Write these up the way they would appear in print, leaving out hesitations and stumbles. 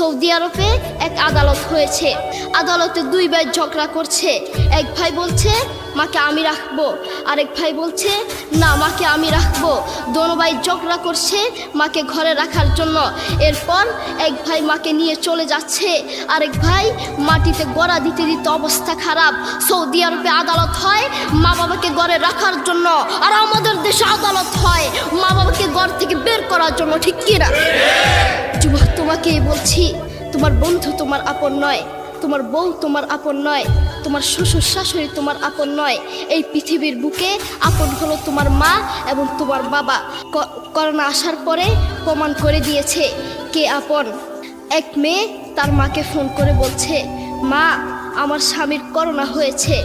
Saudi আরবে এক আদালত হয়েছে। আদালতে দুই ভাই ঝগড়া করছে। এক ভাই বলছে মাকে আমি রাখবো, আরেক ভাই বলছে না মাকে আমি রাখবো। দোনো ভাই ঝগড়া করছে মাকে ঘরে রাখার জন্য। এরপর এক ভাই মাকে নিয়ে চলে যাচ্ছে, আরেক ভাই মাটিতে গড়া দিতে দিতে অবস্থা খারাপ। সৌদি আরবে আদালত হয় মা বাবাকে ঘরে রাখার জন্য, আর আমাদের দেশে আদালত হয় মা বাবাকে ঘর থেকে বের করার জন্য, ঠিক কিনা? যুবক, তোমাকেই বলছি, তোমার বন্ধু তোমার আপন নয়, তোমার বউ তোমার আপন নয়, তোমার শ্বশুর শাশুড়ি তোমার আপন নয়। এই পৃথিবীর বুকে আপন হলো তোমার মা এবং তোমার বাবা। করোনা আসার পরে প্রমাণ করে দিয়েছে কে আপন। এক মেয়ে তার মাকে ফোন করে বলছে, মা আমার স্বামীর করোনা হয়েছে।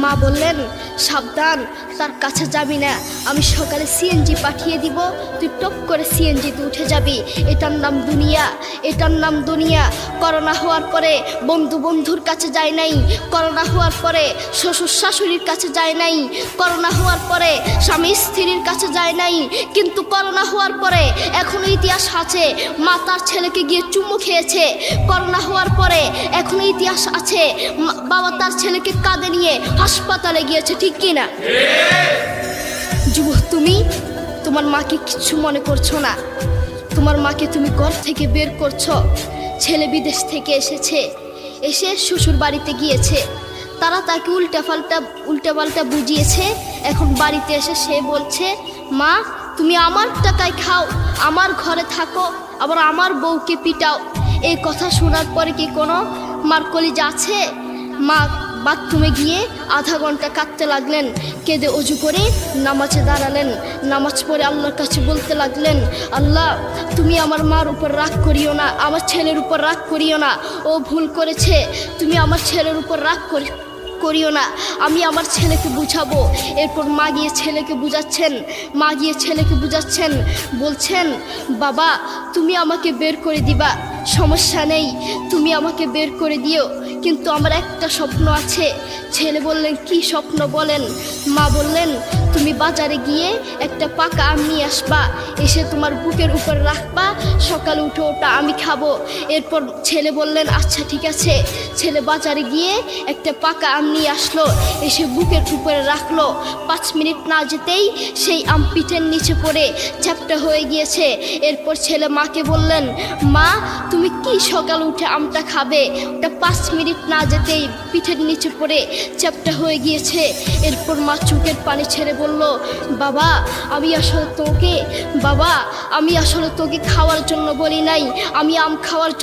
মা বললেন সাবধান, তার কাছে যাবি না, আমি সকালে সিএনজি পাঠিয়ে দিব, তুই টপ করে সিএনজিতে উঠে যাবি। এটার নাম দুনিয়া, এটার নাম দুনিয়া। করোনা হওয়ার পরে বন্ধুর কাছে যায় নাই, করোনা হওয়ার পরে শ্বশুর শাশুড়ির কাছে যায় নাই, করোনা হওয়ার পরে স্বামী স্ত্রীর কাছে যায় নাই, কিন্তু করোনা হওয়ার পরে এখনো ইতিহাস আছে মা তার ছেলেকে গিয়ে চুমু খেয়েছে। করোনা হওয়ার পরে এখনো ইতিহাস আছে বাবা তার ছেলেকে কাঁধে নিয়ে হাসপাতালে গিয়েছে, ঠিক কিনা? যুবক, তুমি তোমার মাকে কিছু মনে করছো না। তোমার মাকে তুমি ঘর থেকে বের করছো। ছেলে বিদেশ থেকে এসেছে, এসে শ্বশুর বাড়িতে গিয়েছে, তারা তাকে উল্টাপাল্টা বুঝিয়েছে। এখন বাড়িতে এসে সে বলছে, মা তুমি আমার টাকায় খাও, আমার ঘরে থাকো, আবার আমার বউকে পিটাও। এই কথা শোনার পরে কি কোনো মার কলিজা আছে? মা বাথরুমে গিয়ে আধা ঘন্টা কাঁদতে লাগলেন, কেঁদে অজু করে নামাজে দাঁড়ালেন। নামাজ পড়ে আল্লাহর কাছে বলতে লাগলেন, আল্লাহ তুমি আমার মার উপর রাগ করিও না, আমার ছেলের উপর রাগ করিও না, ও ভুল করেছে, তুমি আমার ছেলের উপর রাগ করিও না, আমি আমার ছেলেকে বুঝাবো। এরপর মা গিয়ে ছেলেকে বুঝাচ্ছেন, বলছেন বাবা তুমি আমাকে বের করে দিবা, সমস্যা নেই, তুমি আমাকে বের করে দিও, কিন্তু আমার একটা স্বপ্ন আছে। ছেলে বললেন কি স্বপ্ন বলেন? মা বললেন তুমি বাজারে গিয়ে একটা পাকা আম নিয়ে আসবা, এসে তোমার বুকের উপর রাখবা, সকালে উঠে ওটা আমি খাবো। এরপর ছেলে বললেন আচ্ছা ঠিক আছে। ছেলে বাজারে গিয়ে একটা পাকা আম নিয়ে আসলো, এসে বুকের উপরে রাখলো। 5 মিনিট না যেতেই সেই আম পিঠের নিচে পড়ে চ্যাপ্টা হয়ে গিয়েছে। এরপর ছেলে মাকে বললেন, মা তুমি কি সকালে উঠে আমটা খাবে? ওটা 5 মিনিট না যেতেই পিঠের নিচে পড়ে চ্যাপ্টা হয়ে গিয়েছে। এরপর মা চোখের পানি ছেড়ে বলল, বাবা আমি আসলে তোকে খাওয়ার জন্য বলি নাই, আমি আম খাওয়ার জন্য